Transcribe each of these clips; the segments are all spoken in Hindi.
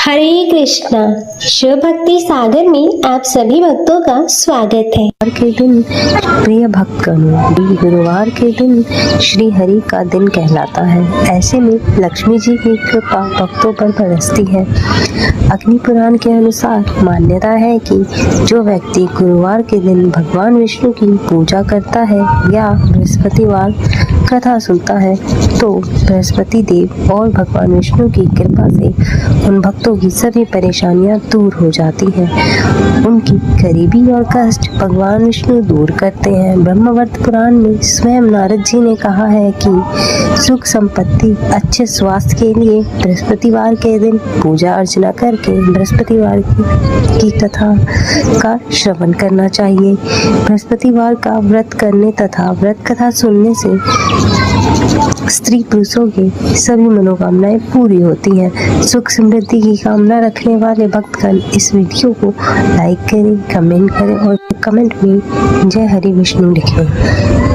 हरे कृष्णा। शिव भक्ति सागर में आप सभी भक्तों का स्वागत है। गुरुवार के दिन प्रिय भक्तगणों, गुरुवार के दिन श्री हरि का दिन कहलाता है। ऐसे में लक्ष्मी जी की कृपा भक्तों पर बरसती है। अग्नि पुराण के अनुसार मान्यता है कि जो व्यक्ति गुरुवार के दिन भगवान विष्णु की पूजा करता है या बृहस्पतिवार कथा सुनता है तो बृहस्पति देव और भगवान विष्णु की कृपा से उन भक्तों की सभी परेशानियां दूर हो जाती हैं। उनकी गरीबी और कष्ट भगवान विष्णु दूर करते हैं। ब्रह्मवर्त पुराण में स्वयं नारद जी ने कहा है कि सुख संपत्ति अच्छे स्वास्थ्य के लिए बृहस्पतिवार के दिन पूजा अर्चना करके बृहस्पतिवार की कथा का श्रवण करना चाहिए। बृहस्पतिवार का व्रत करने तथा व्रत कथा सुनने से स्त्री पुरुषों की सभी मनोकामनाएं पूरी होती हैं। सुख समृद्धि की कामना रखने वाले भक्तगण इस वीडियो को लाइक करें, कमेंट करें और कमेंट में जय हरि विष्णु लिखें।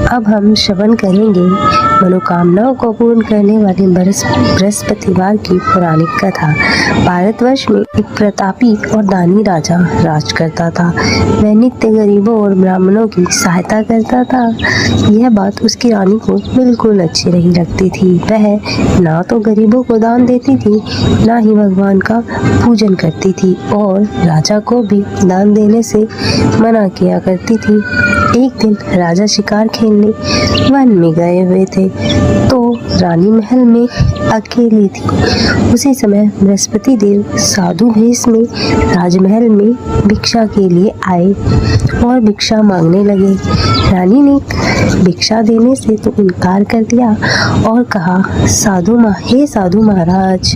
अब हम श्रवण करेंगे मनोकामनाओं को पूर्ण करने वाले बृहस्पतिवार की पौराणिक कथा। भारतवर्ष में एक प्रतापी और दानी राजा राज करता था। वह नित्य गरीबों और ब्राह्मणों की सहायता करता था। यह बात उसकी रानी को बिल्कुल अच्छी नहीं लगती थी। वह ना तो गरीबों को दान देती थी, ना ही भगवान का पूजन करती थी और राजा को भी दान देने से मना किया करती थी। एक दिन राजा शिकार खेलने वन में गए हुए थे तो रानी महल में अकेली थी। उसी समय बृहस्पति देव साधु भेष में राजमहल में भिक्षा के लिए आए और भिक्षा मांगने लगे। रानी ने भिक्षा देने से तो इनकार कर दिया और कहा, हे साधु महाराज,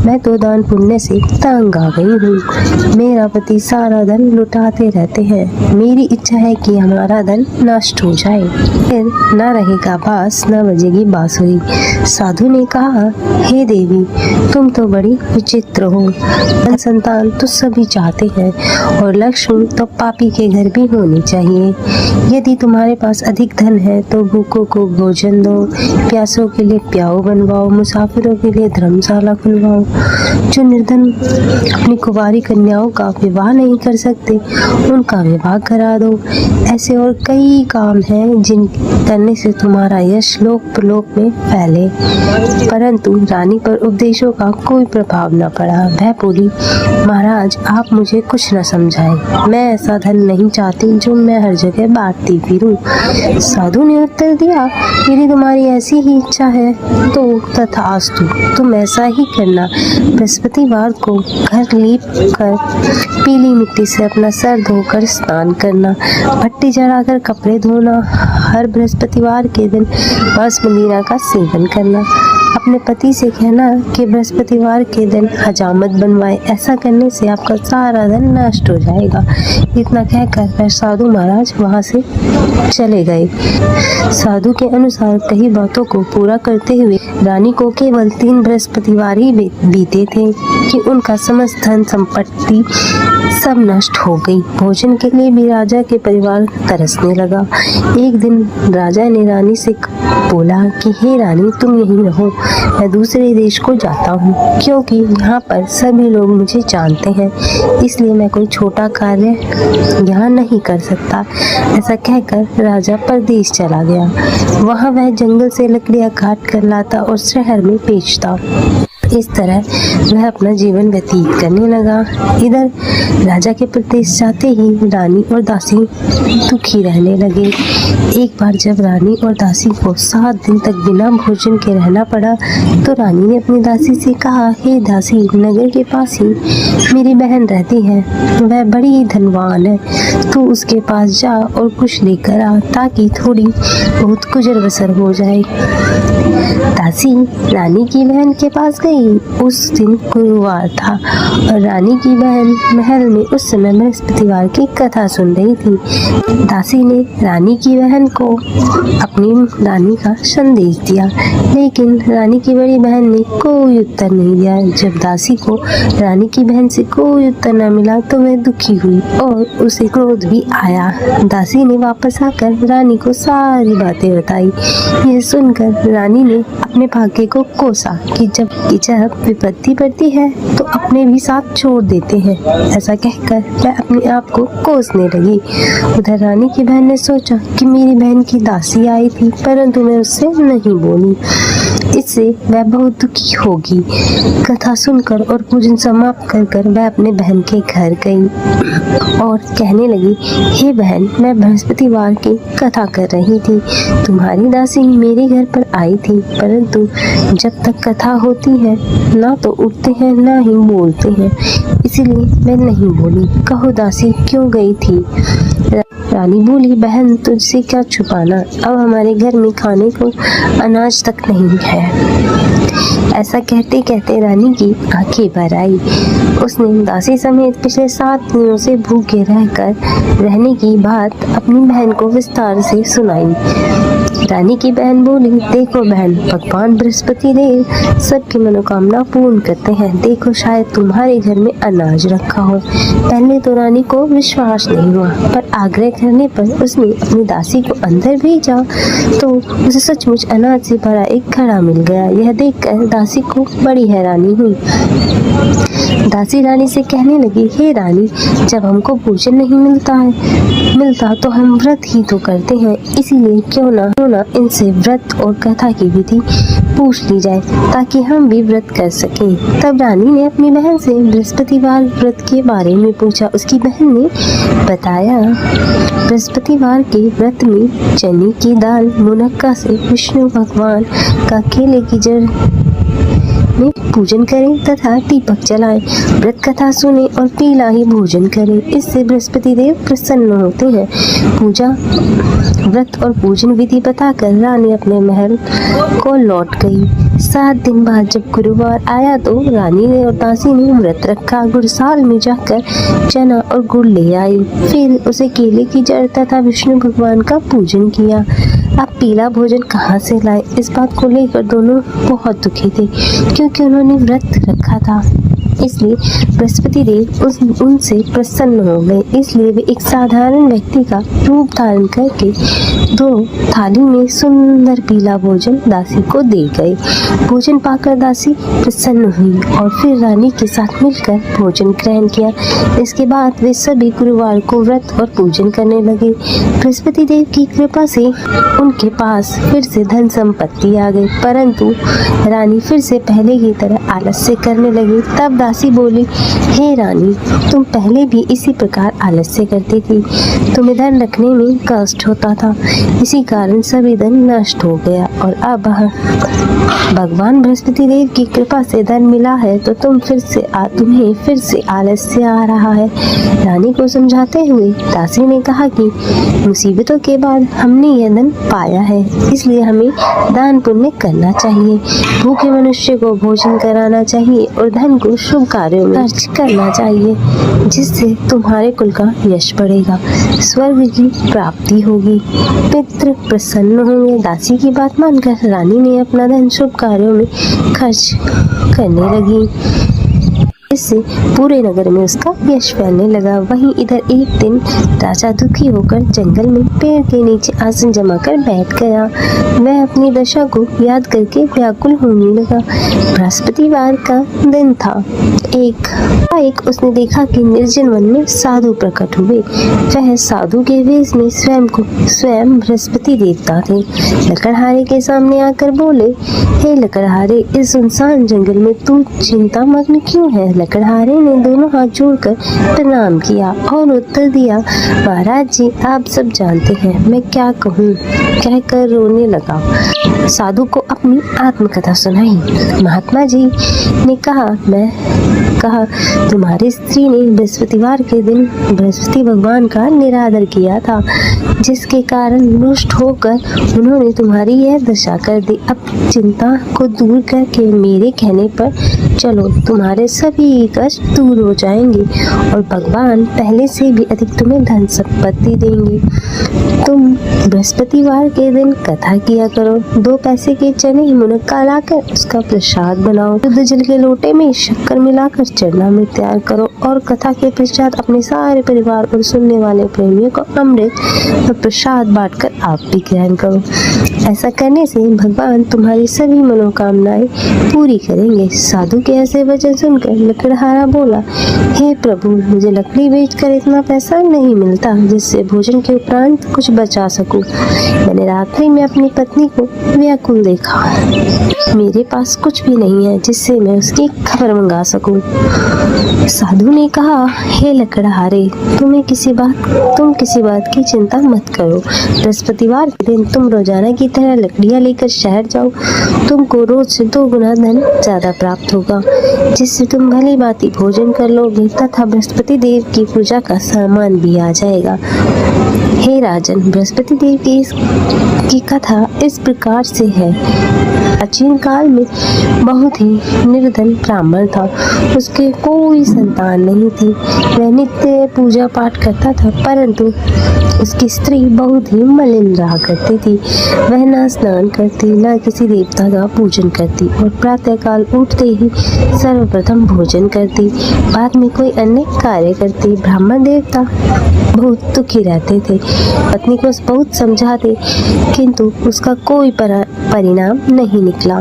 मैं तो दान पुण्य से तंग आ गई हूँ। मेरा पति सारा धन लुटाते रहते हैं। मेरी इच्छा है कि हमारा धन नष्ट हो जाए, फिर न रहेगा बांस न बजेगी बांसुरी। साधु ने कहा, हे देवी, तुम तो बड़ी विचित्र हो। धन संतान तो सभी चाहते हैं और लक्ष्मी तो पापी के घर भी होनी चाहिए। यदि तुम्हारे पास अधिक धन है तो भूखों को भोजन दो, प्यासों के लिए प्याऊ बनवाओ, मुसाफिरों के लिए धर्मशाला खुलवाओ। जो निर्धन अपनी कुंवारी कन्याओं का विवाह नहीं कर सकते उनका विवाह करा दो। ऐसे और कई काम हैं जिन करने से तुम्हारा यश लोक परलोक में फैले। परंतु रानी पर उपदेशों का कोई प्रभाव न पड़ा। वह बोली, महाराज, आप मुझे कुछ न समझाएं। मैं ऐसा धन नहीं चाहती जो मैं हर जगह बांटती फिरूं। साधु ने उत्तर दिया, यदि तुम्हारी ऐसी ही इच्छा है तो तथास्तु, तुम ऐसा ही करना। बृहस्पतिवार को घर लीप कर पीली मिट्टी से अपना सर धोकर स्नान करना, भट्टी जलाकर कपड़े धोना, हर बृहस्पतिवार के दिन मदिरा का सेवन करना। अपने पति से कहना कि बृहस्पतिवार के दिन हजामत बनवाए। ऐसा करने से आपका सारा धन नष्ट हो जाएगा। इतना कहकर वह साधु महाराज वहां से चले गए। साधु के अनुसार कई बातों को पूरा करते हुए रानी को केवल 3 बृहस्पतिवार ही बीते थे कि उनका समस्त धन संपत्ति सब नष्ट हो गई। भोजन के लिए भी राजा के परिवार तरसने लगा। एक दिन राजा ने रानी से बोला कि हे रानी, तुम यहीं रहो, मैं दूसरे देश को जाता हूँ क्योंकि यहाँ पर सभी लोग मुझे जानते हैं, इसलिए मैं कोई छोटा कार्य यहाँ नहीं कर सकता। ऐसा कहकर राजा परदेश चला गया। वहाँ वह जंगल से लकड़ियाँ काट कर लाता और शहर में बेचता। इस तरह वह अपना जीवन व्यतीत करने लगा। इधर राजा के प्रदेश जाते ही रानी और दासी दुखी रहने लगे। एक बार जब रानी और दासी को 7 दिन तक बिना भोजन के रहना पड़ा तो रानी ने अपनी दासी से कहा, हे दासी, नगर के पास ही मेरी बहन रहती है, वह बड़ी धनवान है, तू उसके पास जा और कुछ लेकर आ ताकि थोड़ी बहुत गुजर बसर हो जाए। दासी रानी की बहन के पास गई। उस दिन गुरुवार था और रानी की बहन महल में उस समय बृहस्पतिवार की कथा सुन रही थी। दासी ने रानी की बहन को अपनी रानी का संदेश दिया, लेकिन रानी की बड़ी बहन ने कोई उत्तर नहीं दिया। जब दासी को रानी की बहन से कोई उत्तर न मिला तो वह दुखी हुई और उसे क्रोध भी आया। दासी ने वापस आकर रानी को सारी बातें बताई। यह सुनकर रानी ने अपने भाग्य को कोसा कि जब विपत्ति पड़ती है तो अपने भी साथ छोड़ देते हैं। ऐसा कहकर वह अपने आप को कोसने लगी। उधर रानी की बहन ने सोचा कि मेरी बहन की दासी आई थी, परंतु मैं उससे नहीं बोली, इससे वह बहुत दुखी होगी। कथा सुनकर और पूजन समाप्त कर वह अपने बहन के घर गई और कहने लगी, हे बहन, मैं बृहस्पतिवार की कथा कर रही थी। तुम्हारी दासी मेरे घर पर आई थी, परंतु जब तक कथा होती है ना तो उठते हैं ना ही बोलते हैं, इसीलिए मैं नहीं बोली। कहो दासी क्यों गई थी? रानी बोली, बहन तुझसे क्या छुपाना, अब हमारे घर में खाने को अनाज तक नहीं है। ऐसा कहते कहते रानी की आंखें भर आई। उसने दासी समेत पिछले 7 दिनों से भूखे रहने की बात अपनी बहन को विस्तार से सुनाई। रानी की बहन बोली, देखो बहन, भगवान बृहस्पति देव सबकी मनोकामना पूर्ण करते हैं। देखो शायद तुम्हारे घर में अनाज रखा हो। पहले तो रानी को विश्वास नहीं हुआ, पर आग्रह करने पर उसने अपनी दासी को अंदर भेजा तो उसे सचमुच अनाज से भरा एक घड़ा मिल गया। यह देखकर दासी को बड़ी हैरानी हुई। दासी रानी से कहने लगी, हे रानी, जब हमको भोजन नहीं मिलता तो हम व्रत ही तो करते हैं, इसीलिए क्यों ना इनसे व्रत और कथा की विधि पूछ ली जाए ताकि हम भी व्रत कर सकें। तब रानी ने अपनी बहन से बृहस्पतिवार व्रत के बारे में पूछा। उसकी बहन ने बताया, बृहस्पतिवार के व्रत में चने की दाल मुनक्का से विष्णु भगवान का केले की जड़ में पूजन करें तथा दीपक जलाएं, व्रत कथा सुने और पीला ही भोजन करें, इससे बृहस्पति देव प्रसन्न होते हैं। पूजा व्रत और पूजन विधि बताकर रानी अपने महल को लौट गई। 7 दिन बाद जब गुरुवार आया तो रानी ने और दासी ने व्रत रखा। गुड़साल में जाकर चना और गुड़ ले आई, फिर उसे केले की जड़ तथा विष्णु भगवान का पूजन किया। अब पीला भोजन कहाँ से लाए, इस बात को लेकर दोनों बहुत दुखी थे, क्योंकि उन्होंने व्रत रखा था। इसलिए बृहस्पति देव उनसे प्रसन्न हो गए। इसलिए वे एक साधारण व्यक्ति का रूप धारण करके 2 थाली में सुंदर पीला भोजन दासी को दे गए। भोजन पाकर दासी प्रसन्न हुई और फिर रानी के साथ मिलकर भोजन ग्रहण किया। इसके बाद वे सभी गुरुवार को व्रत और पूजन करने लगे। बृहस्पति देव की कृपा से उनके पास फिर से धन संपत्ति आ गई, परंतु रानी फिर से पहले की तरह आलस्य करने लगी। तब दासी बोली, हे रानी, तुम पहले भी इसी प्रकार आलस्य करती थी, तुम्हें धन रखने में कष्ट होता था, इसी कारण सभी धन नष्ट हो गया और अब भगवान बृहस्पति देव की कृपा से धन मिला है तो तुम्हें फिर से आलस्य आ रहा है। रानी को समझाते हुए दासी ने कहा कि मुसीबतों के बाद हमने यह धन पाया है, इसलिए हमें दान पुण्य करना चाहिए, भूखे मनुष्य को भोजन कराना चाहिए और धन को शुभ कार्यों में खर्च करना चाहिए, जिससे तुम्हारे कुल का यश बढ़ेगा, स्वर्ग की प्राप्ति होगी, पितृ प्रसन्न होंगे। दासी की बात मानकर रानी ने अपना धन शुभ कार्यों में खर्च करने लगी, इससे पूरे नगर में उसका यश फैलने लगा। वहीं इधर एक दिन राजा दुखी होकर जंगल में पेड़ के नीचे आसन जमा कर बैठ गया। वह अपनी दशा को याद करके व्याकुल होने लगा। बृहस्पतिवार का दिन था। एक उसने देखा कि निर्जन वन में साधु प्रकट हुए। वह साधु के वेश में स्वयं बृहस्पति देवता थे। लकड़हारे के सामने आकर बोले, हे लकड़हारे, इस सुनसान जंगल में तू चिंता मग्न क्यों है? लकड़हारे ने दोनों हाथ जोड़कर प्रणाम किया और उत्तर दिया, महाराज जी, आप सब जानते हैं मैं क्या कहूँ, कहकर रोने लगा। साधु को अपनी आत्मकथा सुनाई। महात्मा जी ने कहा, तुम्हारी स्त्री ने बृहस्पतिवार के दिन बृहस्पति भगवान का निरादर किया था, जिसके कारण रुष्ट होकर उन्होंने तुम्हारी यह दशा कर दी। अब चिंता को दूर करके मेरे कहने पर चलो, तुम्हारे सभी कष्ट दूर हो जाएंगे और भगवान पहले से भी अधिक तुम्हें धन संपत्ति देंगे। तुम बृहस्पतिवार के दिन कथा किया करो। 2 पैसे के चने मुनक्का लाकर उसका प्रसाद बनाओ। शुद्ध जल के लोटे में शक्कर मिलाकर चरणामृत तैयार करो और कथा के पश्चात अपने सारे परिवार और सुनने वाले प्रेमियों को अमृत और प्रसाद बांटकर आप भी ग्रहण करो। ऐसा करने से भगवान तुम्हारी सभी मनोकामनाएं पूरी करेंगे। साधु के ऐसे वचन सुनकर लकड़हारा बोला, हे प्रभु, मुझे लकड़ी बेचकर इतना पैसा नहीं मिलता जिससे भोजन के उपरांत कुछ बचा सकूं। मैंने रात्रि में अपनी पत्नी को व्याकुल देखा। मेरे पास कुछ भी नहीं है जिससे मैं उसकी खबर मंगा सकूं। साधु ने कहा, हे लकड़हारे, तुम किसी बात की चिंता मत करो। बृहस्पतिवार के दिन तुम रोजाना की तरह लकड़ियां लेकर शहर जाओ। तुमको रोज से 2 गुना धन ज्यादा प्राप्त होगा, जिससे तुम भली भांति भोजन कर लोगे तथा बृहस्पति देव की पूजा का सामान भी आ जाएगा। हे राजन, बृहस्पति देव की कथा इस प्रकार से है। प्राचीन काल में बहुत ही निर्धन ब्राह्मण था। उसके कोई संतान नहीं थी। वह नित्य पूजा पाठ करता था, परंतु उसकी स्त्री बहुत ही मलिन रहा करती थी। वह न स्नान करती, न किसी देवता का पूजन करती और प्रातःकाल उठते ही सर्वप्रथम भोजन करती, बाद में कोई अन्य कार्य करती। ब्राह्मण देवता बहुत दुखी रहते थे। पत्नी को बहुत समझाते, किंतु उसका कोई परिणाम नहीं निकला।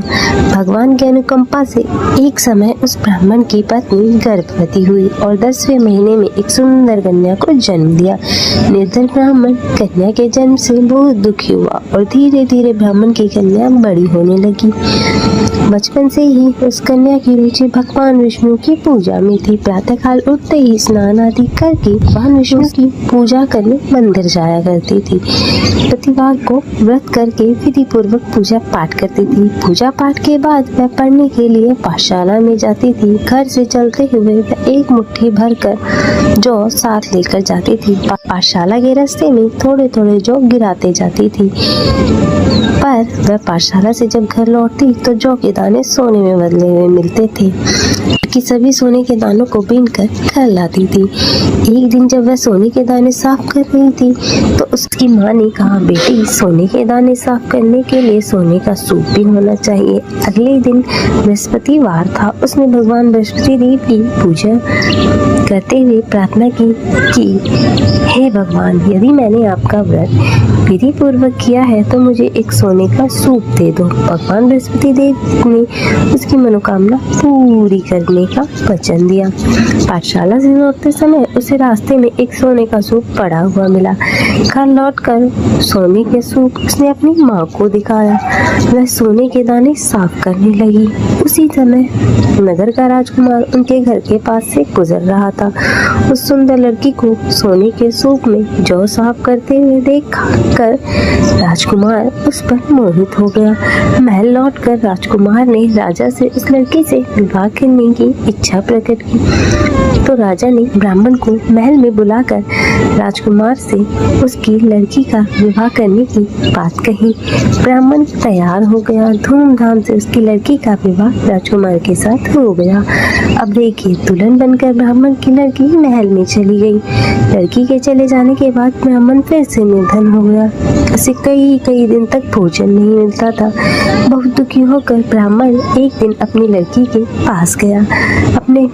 भगवान की अनुकंपा से एक समय उस ब्राह्मण की पत्नी गर्भवती हुई और 10वें महीने में एक सुंदर कन्या को जन्म दिया। निर्धन ब्राह्मण कन्या के जन्म से बहुत दुखी हुआ और धीरे धीरे ब्राह्मण की कन्या बड़ी होने लगी। बचपन से ही उस कन्या की रुचि भगवान विष्णु की पूजा में थी। प्रातःकाल उठते ही स्नान आदि करके भगवान विष्णु की पूजा करने मंदिर जाया करती थी। प्रतिवार को व्रत करके विधि पूर्वक पूजा पाठ करती थी। पूजा पाठ के बाद वह पढ़ने के लिए पाठशाला में जाती थी। घर से चलते हुए वह एक मुट्ठी भरकर जौ साथ लेकर जाती थी। पाठशाला के रास्ते में थोड़े थोड़े जौ गिराते जाती थी, पर वह पाठशाला से जब घर लौटती तो जौ के दाने सोने में बदले हुए मिलते थे कि सभी सोने के दानों को बीनकर घर लाती थी। एक दिन जब वह सोने के दाने साफ कर रही थी तो उसकी माँ ने कहा, बेटी, सोने के दाने साफ करने के लिए सोने का सूप भी होना चाहिए। अगले दिन बृहस्पतिवार था। उसने भगवान बृहस्पति देव की पूजा करते हुए प्रार्थना की, हे भगवान, यदि मैंने आपका व्रत विधि पूर्वक किया है तो मुझे एक सोने का सूप दे दो। भगवान बृहस्पति देव ने उसकी मनोकामना पूरी करने का वचन दिया। पाठशाला से लौटते समय उसे रास्ते में एक सोने का सूप पड़ा हुआ मिला। घर लौटकर सोने के सूप उसने अपनी माँ को दिखाया। वह सोने के दाने साफ करने लगी। उसी समय नगर का राजकुमार उनके घर के पास से गुजर रहा था। उस सुंदर लड़की को सोने के सूप में जौ साफ करते हुए देखकर राजकुमार उस पर मोहित हो गया। महल लौटकर राजकुमार ने राजा से उस लड़की से विवाह करने की इच्छा प्रकट की। तो राजा ने ब्राह्मण को महल में बुलाकर राजकुमार से उसकी लड़की का विवाह करने की बात कही। ब्राह्मण तैयार हो गया। धूमधाम से उसकी लड़की का विवाह राजकुमार के साथ हो गया। अब देखिए, दुल्हन बनकर ब्राह्मण की लड़की महल में चली गई। लड़की के चले जाने के बाद ब्राह्मण फिर से निर्धन हो गया। उसे कई दिन तक भोजन नहीं मिलता था। बहुत दुखी होकर ब्राह्मण एक दिन अपनी लड़की के पास गया। अपने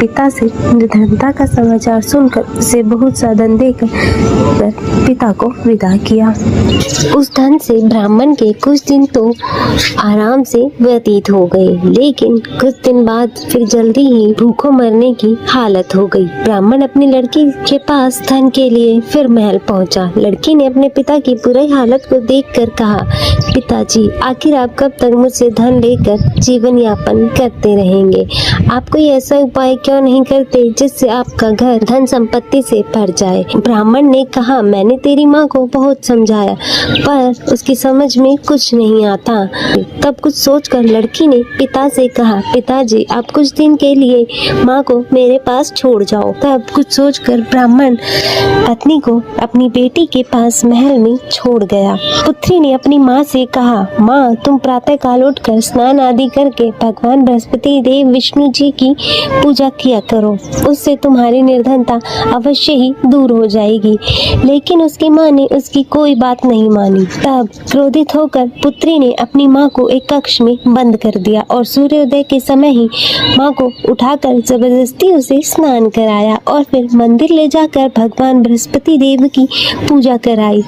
पिता से निर्धनता का समाचार सुनकर उसे बहुत सा धन देकर पिता को विदा किया। उस धन से ब्राह्मण के कुछ दिन तो आराम से व्यतीत हो गए, लेकिन कुछ दिन बाद फिर जल्दी ही भूखों मरने की हालत हो गई। ब्राह्मण अपनी लड़की के पास धन के लिए फिर महल पहुंचा। लड़की ने अपने पिता की बुरी हालत को देखकर कहा, पिताजी, आखिर आप कब तक मुझसे धन लेकर जीवन यापन करते रहेंगे? आप कोई ऐसा उपाय क्यों नहीं करते जिससे आपका घर धन संपत्ति से भर जाए? ब्राह्मण ने कहा, मैंने तेरी माँ को बहुत समझाया पर उसकी समझ में कुछ नहीं आता। तब कुछ सोचकर लड़की ने पिता से कहा, पिताजी, आप कुछ दिन के लिए माँ को मेरे पास छोड़ जाओ। तब कुछ सोचकर ब्राह्मण पत्नी को अपनी बेटी के पास महल में छोड़ गया। पुत्री ने अपनी माँ से कहा, माँ तुम प्रातः काल उठकर स्नान आदि करके भगवान बृहस्पति देव विष्णु जी की पूजा किया करो, उससे तुम्हारी निर्धनता अवश्य ही दूर हो जाएगी। लेकिन उसकी माँ ने उसकी कोई बात नहीं मानी। तब क्रोधित होकर पुत्री ने अपनी माँ को एक कक्ष में बंद कर दिया और सूर्योदय के समय ही माँ को उठाकर जबरदस्ती उसे स्नान कराया और फिर मंदिर ले जाकर भगवान बृहस्पति देव की पूजा कराई।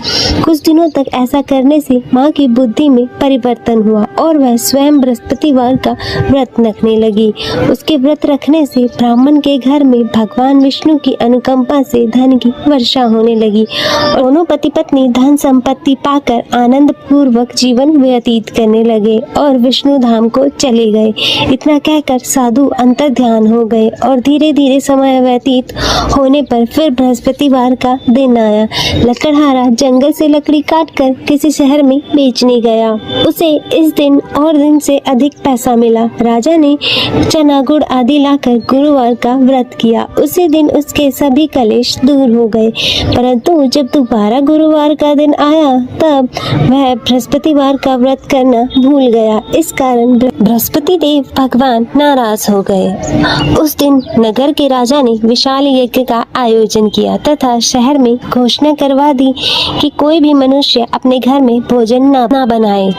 कुछ दिनों तक ऐसा करने से माँ की बुद्धि में परिवर्तन हुआ और वह स्वयं बृहस्पतिवार का व्रत रखने लगी। उसके व्रत रखने से ब्राह्मण के घर में भगवान विष्णु की अनुकंपा से धन की वर्षा होने लगी और दोनों पति पत्नी धन संपत्ति पाकर आनंद पूर्वक जीवन व्यतीत करने लगे और विष्णु धाम को चले गए। इतना कहकर साधु अंतर ध्यान हो गए और धीरे धीरे समय व्यतीत होने पर फिर बृहस्पतिवार का दिन आया। लकड़हारा जंगल से लकड़ी काटकर किसी शहर में बेचने गया। उसे इस दिन और दिन से अधिक पैसा मिला। राजा ने चना गुड़ आदि लाकर गुरुवार का व्रत किया। उसी दिन उसके सभी कलेश दूर हो गए, परंतु जब दोबारा गुरुवार का दिन आया तब वह बृहस्पतिवार का व्रत करना भूल गया। इस कारण बृहस्पति देव भगवान नाराज हो गए। उस दिन नगर के राजा ने विशाल यज्ञ का आयोजन किया तथा शहर में घोषणा करवा दी कि कोई भी मनुष्य अपने घर में भोजन ना बनाए।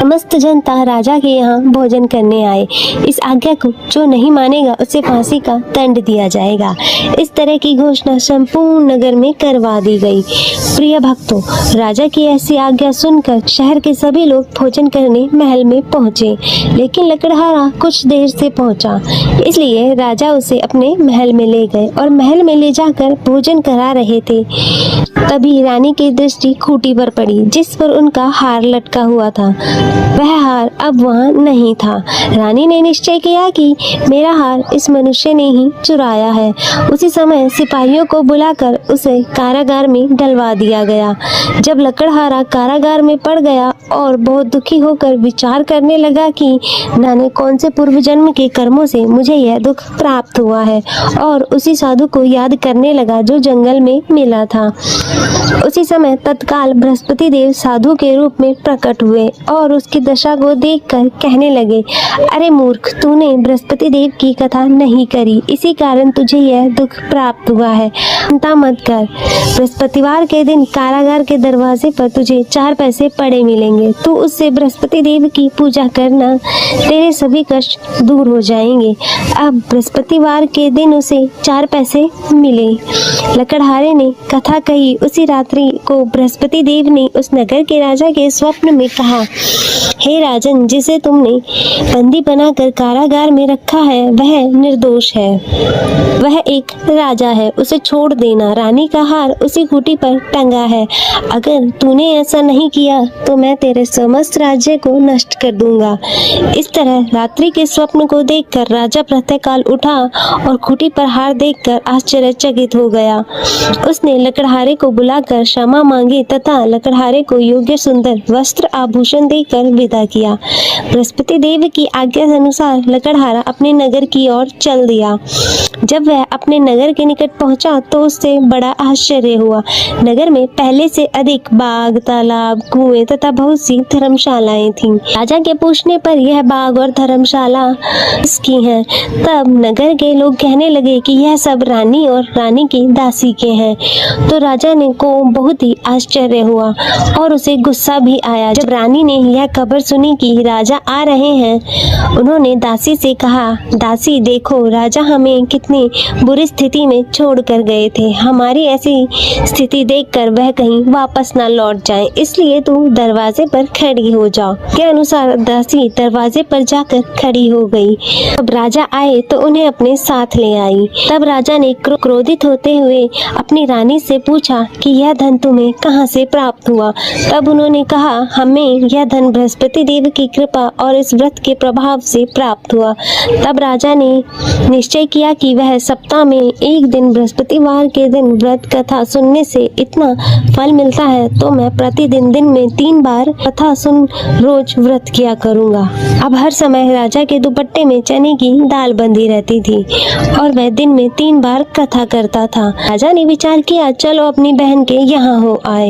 समस्त जनता राजा के यहाँ भोजन करने आए। इस आज्ञा को जो नहीं मानेगा उसे फांसी का दंड दिया जाएगा। इस तरह की घोषणा संपूर्ण नगर में करवा दी गई। प्रिय भक्तों, राजा की ऐसी आज्ञा सुनकर शहर के सभी लोग भोजन करने महल में पहुँचे, लेकिन लकड़हारा कुछ देर से पहुँचा, इसलिए राजा उसे अपने महल में ले गए और महल में ले जाकर भोजन करा रहे थे। तभी रानी की दृष्टि खूंटी पर पड़ी जिस पर उनका हार लटका हुआ था। वह हार अब वहाँ नहीं था। रानी ने निश्चय किया कि मेरा हार इस मनुष्य ने ही चुराया है। उसी समय सिपाहियों को बुलाकर उसे कारागार में डलवा दिया गया। जब लकड़हारा कारागार में पड़ गया और बहुत दुखी होकर विचार करने लगा कि जाने कौन से पूर्व जन्म के कर्मों से मुझे यह दुख प्राप्त हुआ है, और उसी साधु को याद करने लगा जो जंगल में मिला था। उसी समय तत्काल बृहस्पति देव साधु के रूप में प्रकट हुए और उसकी दशा को देखकर कहने लगे, अरे मूर्ख, तूने बृहस्पति देव की कथा नहीं करी, इसी कारण तुझे यह दुख प्राप्त हुआ है। चिंता मत कर, बृहस्पतिवार के दिन कारागार के दरवाजे पर तुझे 4 पैसे पड़े मिलेंगे। तू उससे बृहस्पति देव की पूजा करना, तेरे सभी कष्ट दूर हो जाएंगे। अब बृहस्पतिवार के दिन उसे 4 पैसे मिले। लकड़हारे ने कथा कही। उसी रात्रि को बृहस्पति देव ने उस नगर के राजा के स्वप्न में कहा, हे राजन, जिसे तुमने बंदी बनाकर कारागार में रखा है वह निर्दोष है, वह एक राजा है, उसे छोड़ देना। रानी का हार उसी खूंटी पर टंगा है। अगर तूने ऐसा नहीं किया तो मैं तेरे समस्त राज्य को नष्ट कर दूंगा। इस तरह रात्रि के स्वप्न को देखकर राजा प्रातःकाल उठा और खूंटी पर हार देखकर आश्चर्यचकित हो गया। उसने लकड़हारे को बुलाकर क्षमा मांगी तथा लकड़हारे को योग्य सुंदर वस्त्र आभूषण देकर विदा किया। बृहस्पति देव की आज्ञा अनुसार लकड़हारा अपने नगर की ओर चल दिया। जब वह अपने नगर के निकट पहुंचा तो उससे बड़ा आश्चर्य हुआ। नगर में पहले से अधिक बाग, तालाब, कुएं तथा बहुत सी धर्मशालाएं थीं। राजा के पूछने पर यह बाग और धर्मशाला इसकी हैं। तब नगर के लोग कहने लगे कि यह सब रानी और रानी की दासी के हैं। तो राजा ने को बहुत ही आश्चर्य हुआ और उसे गुस्सा भी आया। जब रानी ने यह खबर सुनी कि राजा आ रहे हैं, उन्होंने दासी से कहा, दासी देखो, राजा हमें कितनी बुरी स्थिति में छोड़ कर गए थे। हमारी ऐसी स्थिति देखकर वह कहीं वापस ना लौट जाए, इसलिए तू दरवाजे पर खड़ी हो जाओ। के अनुसार दासी दरवाजे पर जाकर खड़ी हो गई। अब राजा आए तो उन्हें अपने साथ ले आई। तब राजा ने क्रोधित होते हुए अपनी रानी से पूछा कि यह धन तुम्हें कहाँ से प्राप्त हुआ। तब उन्होंने कहा, हमें यह धन बृहस्पति देव की कृपा और इस व्रत के प्रभाव से प्राप्त हुआ। तब राजा ने निश्चय किया कि वह सप्ताह में एक दिन बृहस्पतिवार के दिन व्रत कथा सुनने से इतना फल मिलता है तो मैं प्रतिदिन दिन में 3 बार कथा सुन रोज व्रत किया करूँगा। अब हर समय राजा के दुपट्टे में चने की दाल बंधी रहती थी और वह दिन में 3 बार कथा करता था। राजा ने विचार किया, चलो अपनी बहन के यहाँ हो आए।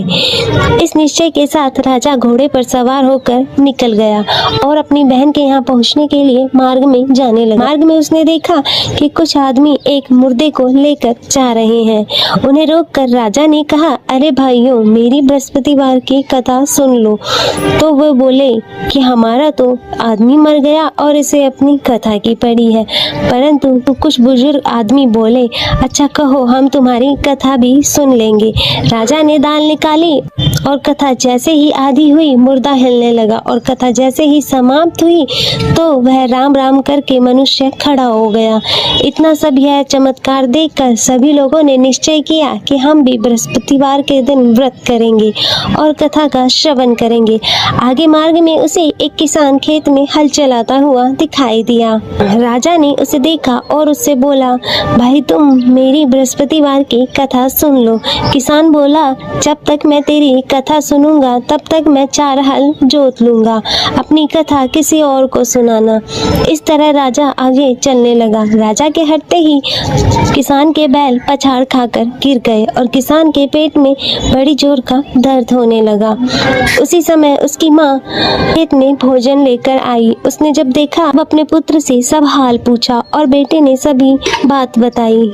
इस निश्चय के साथ राजा घोड़े पर सवार होकर निकल गया और अपनी बहन के यहाँ पहुँचने के लिए मार्ग में जाने लगा। मार्ग में उसने देखा कि कुछ आदमी एक मुर्दे को लेकर जा रहे हैं। उन्हें रोककर राजा ने कहा, अरे भाइयों, मेरी बृहस्पतिवार की कथा सुन लो। तो वो बोले कि हमारा तो आदमी मर गया और इसे अपनी कथा की पड़ी है। परंतु कुछ बुजुर्ग आदमी बोले, अच्छा कहो, हम तुम्हारी कथा भी सुन लेंगे। राजा ने दाल निकाली और कथा जैसे ही आधी हुई मुर्दा हिलने लगा और कथा जैसे ही समाप्त हुई तो वह राम राम करके मनुष्य खड़ा हो गया। इतना सब यह चमत्कार देखकर सभी लोगों ने निश्चय किया कि हम भी बृहस्पतिवार के दिन व्रत करेंगे और कथा का श्रवण करेंगे। आगे मार्ग में उसे एक किसान खेत में हल चलाता हुआ दिखाई दिया। राजा ने उसे देखा और उससे बोला, भाई तुम मेरी बृहस्पतिवार की कथा सुन लो। किसान बोला, जब तक मैं तेरी कथा सुनूंगा तब तक मैं 4 हल जोत लूंगा, अपनी कथा किसी और को सुनाना। इस तरह राजा आगे चलने लगा। राजा के हटते ही किसान के बैल पछाड़ खाकर गिर गए और किसान के पेट में बड़ी जोर का दर्द होने लगा। उसी समय उसकी माँ खेत में भोजन लेकर आई। उसने जब देखा, अब अपने पुत्र से सब हाल पूछा और बेटे ने सभी बात बताई।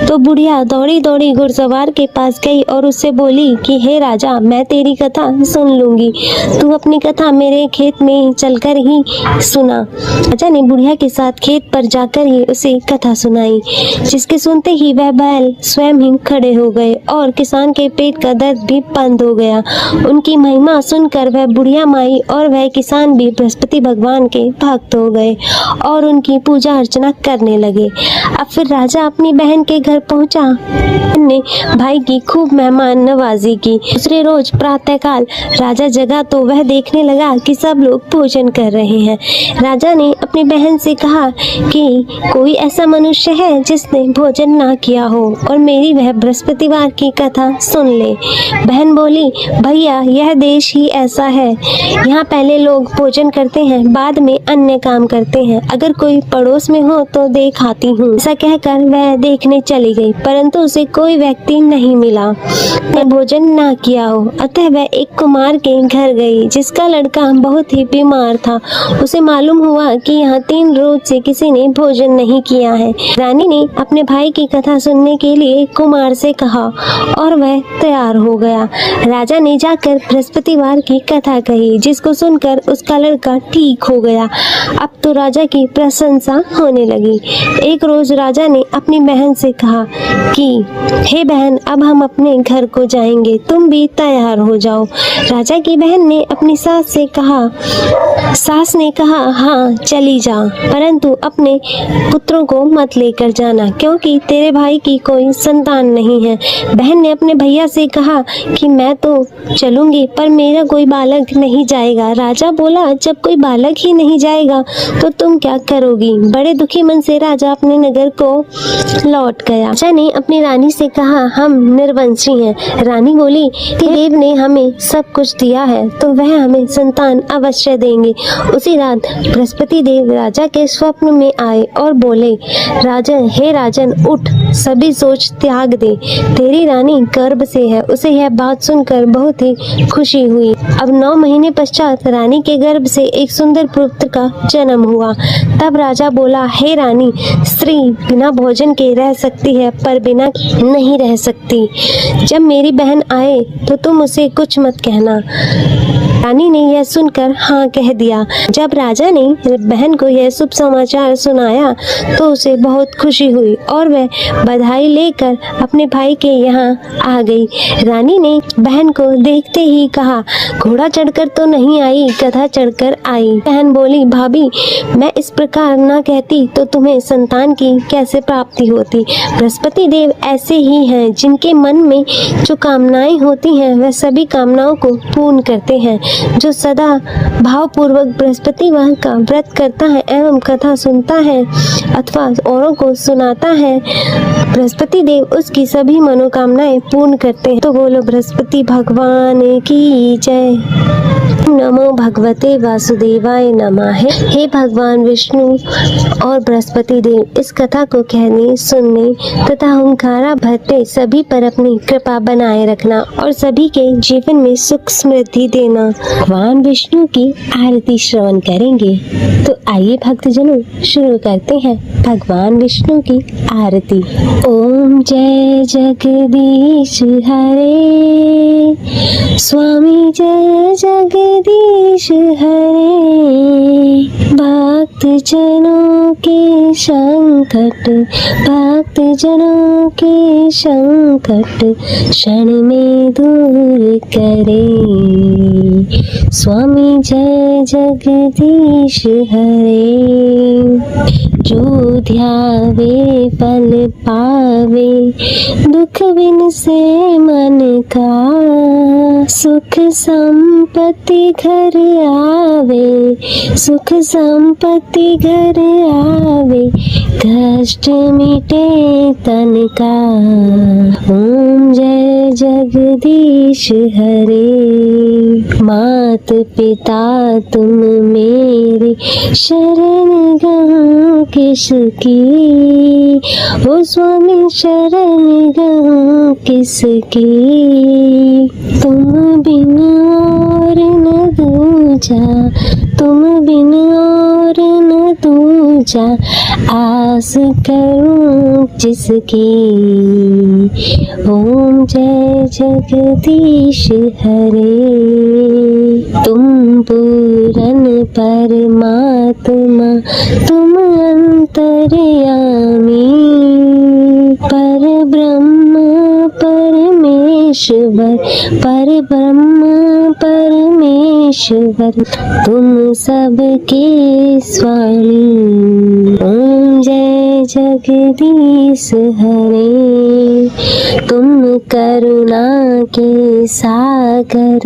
तो बुढ़िया दौड़ी दौड़ी घुड़सवार के पास गई और उससे बोली कि हे राजा, मैं तेरी कथा सुन लूंगी, तू अपनी कथा मेरे खेत में चलकर ही सुना। राजा ने बुढ़िया के साथ खेत पर जाकर ही उसे कथा सुनाई, जिसके सुनते ही वह बैल स्वयं ही खड़े हो गए और किसान के पेट का दर्द भी बंद हो गया। उनकी महिमा सुनकर वह बुढ़िया माई और वह किसान भी बृहस्पति भगवान के भक्त हो गए और उनकी पूजा अर्चना करने लगे। अब फिर राजा अपनी बहन के घर पहुंचा। ने भाई की खूब मेहमान नवाजी की। दूसरे रोज प्रातःकाल राजा जगा तो वह देखने लगा कि सब लोग भोजन कर रहे हैं। राजा ने अपनी बहन से कहा कि कोई ऐसा मनुष्य है जिसने भोजन ना किया हो और मेरी वह बृहस्पतिवार की कथा सुन ले। बहन बोली, भैया यह देश ही ऐसा है, यहाँ पहले लोग भोजन करते हैं, बाद में अन्य काम करते हैं। अगर कोई पड़ोस में हो तो देख आती हूँ। ऐसा कहकर वह देखने चली गई, परंतु उसे कोई व्यक्ति नहीं मिला वह भोजन ना किया हो। अतः वह एक कुमार के घर गई जिसका लड़का बहुत ही बीमार था। उसे मालूम हुआ कि यहाँ 3 रोज से किसी ने भोजन नहीं किया है। रानी ने अपने भाई की कथा सुनने के लिए कुमार से कहा और वह तैयार हो गया। राजा ने जाकर बृहस्पतिवार की कथा कही, जिसको सुनकर उसका लड़का ठीक हो गया। अब तो राजा की प्रशंसा होने लगी। एक रोज राजा ने अपनी बहन से कहा कि हे बहन, अब हम अपने घर को जाएंगे, तुम भी तैयार हो जाओ। राजा की बहन ने अपनी सास ने कहा हाँ चली जा, परंतु अपने पुत्रों को मत लेकर जाना क्योंकि तेरे भाई की कोई संतान नहीं है। बहन ने अपने भैया से कहा कि मैं तो चलूंगी पर मेरा कोई बालक नहीं जाएगा। राजा बोला, जब कोई बालक ही नहीं जाएगा तो तुम क्या करोगी। बड़े दुखी मन से राजा अपने नगर को लौट गया। राजा ने अपनी रानी से कहा, हम निर्वंशी हैं। रानी बोली कि देव ने हमें सब कुछ दिया है तो वह हमें संतान अवश्य देंगे। उसी रात बृहस्पति देव राजा के स्वप्न में आए और बोले, राजन, हे राजन, उठ, सभी सोच त्याग दे, तेरी रानी गर्भ से है। उसे यह बात सुनकर बहुत ही खुशी हुई। अब 9 महीने पश्चात रानी के गर्भ से एक सुंदर पुत्र का जन्म हुआ। तब राजा बोला, हे रानी, स्त्री बिना भोजन के रह सकती है पर बिना नहीं रह सकती। जब मेरी बहन आए तो तुम उसे कुछ मत कहना। रानी ने यह सुनकर हाँ कह दिया। जब राजा ने बहन को यह शुभ समाचार सुनाया तो उसे बहुत खुशी हुई और वह बधाई लेकर अपने भाई के यहाँ आ गई। रानी ने बहन को देखते ही कहा, घोड़ा चढ़कर तो नहीं आई, गधा चढ़कर आई। बहन बोली, भाभी, मैं इस प्रकार ना कहती तो तुम्हें संतान की कैसे प्राप्ति होती। बृहस्पति देव ऐसे ही हैं, जिनके मन में जो कामनाएं होती हैं वह सभी कामनाओं को पूर्ण करते हैं। जो सदा भावपूर्वक बृहस्पतिवार का व्रत करता है एवं कथा सुनता है अथवा औरों को सुनाता है, बृहस्पति देव उसकी सभी मनोकामनाएं पूर्ण करते हैं। तो बोलो बृहस्पति भगवान की जय। नमो भगवते वासुदेवाय नमः। हे भगवान विष्णु और बृहस्पति देव, इस कथा को कहने, सुनने तथा हुंकारा भरते सभी पर अपनी कृपा बनाए रखना और सभी के जीवन में सुख समृद्धि देना। भगवान विष्णु की आरती श्रवण करेंगे। तो आइए भक्तजनों शुरू करते हैं भगवान विष्णु की आरती। ओम जय जगदीश हरे, स्वामी जय जगदीश हरे। भक्त जनों के संकट, भक्त जनों के संकट क्षण में दूर करे। स्वामी जय जगदीश हरे। जो ध्यावे फल पावे, दुख बिन से मन का। सुख संपत्ति घर आवे, सुख संपत्ति घर आवे, कष्ट मिटे तन का। ओम जय जगदीश हरे। मात पिता तुम मेरे, शरण गहूँ किसकी। ओ स्वामी शरण गहूँ किसकी। तुम बिन और न दूजा, तुम बिन और न दूजा, आस करूं जिसकी। ओम जय जगदीश हरे। तुम पूरन परमात्मा, तुम अंतर्यामी, पर ब्रह्म परमेश्वर, पर ब्रह्म परमेश्वर, तुम सबके स्वामी। ओम जय जगदीश हरे। तुम करुणा के सागर,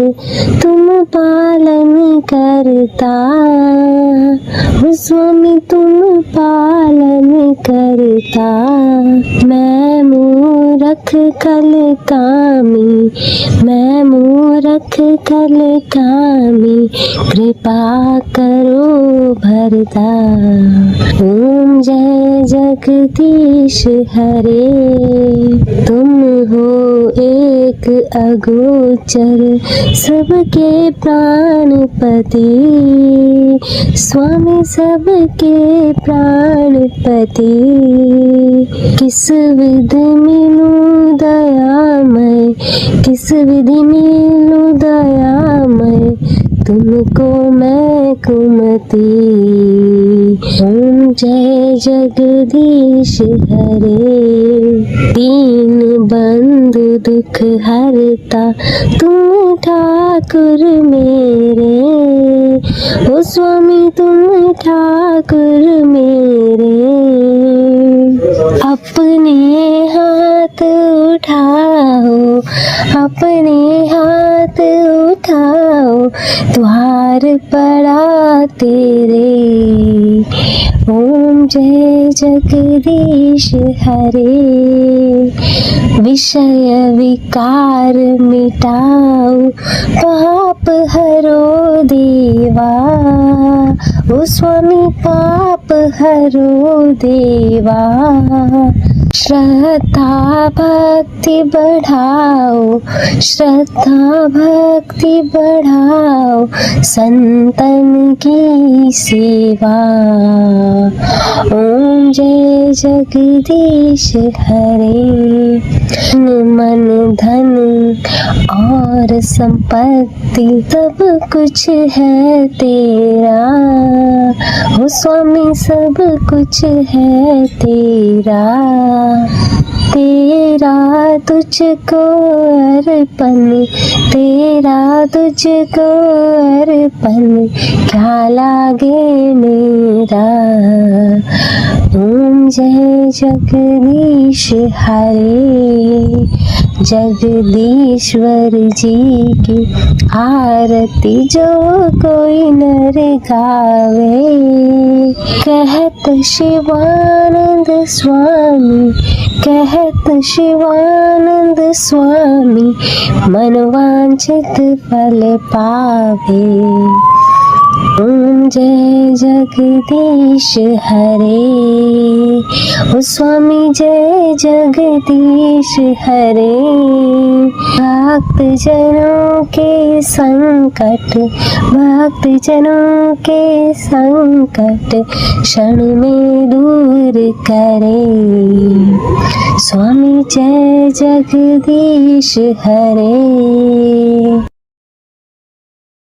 तुम पालन करता। स्वामी तुम पालन करता। मैं मूरख कल कामी, मैं मूरख कल कामी, कृपा करो भरता। ओम जय जगदीश हरे। तुम हो एक अगोचर, सबके प्राणपति। स्वामी सबके प्राणपति। किस विधि मिलूं दयामय, किस विधि मिलूं दयामय, तुमको मैं कुमति। ओम जय जगदीश हरे। दीन बंधु दुख हरता, तुम ठाकुर मेरे। ओ स्वामी तुम ठाकुर मेरे। अपने हाथ उठाओ, अपने हाथ उठाओ, द्वार पड़ा तेरे। ओम जय जगदीश हरे। विषय विकार मिटाओ, पाप हरो देवा। ओ स्वामी पाप हरो देवा। श्रद्धा भक्ति बढ़ाओ, श्रद्धा भक्ति बढ़ाओ, संतन की सेवा। ओम जय जगदीश हरे। मन धन और संपत्ति सब कुछ है तेरा। ओ स्वामी सब कुछ है तेरा। तेरा तुझको अर्पण, तेरा तुझको अर्पण, क्या लागे मेरा। ओम जय जगदीश हरे। जगदीश्वर जी की आरती जो कोई नर गावे। कहत शिवानंद स्वामी, कहत शिवानंद स्वामी, मनवांछित फल पावे। ओम जय जगदीश हरे, ओ स्वामी जय जगदीश हरे। भक्त जनों के संकट, भक्त जनों के संकट क्षण में दूर करे। स्वामी जय जगदीश हरे।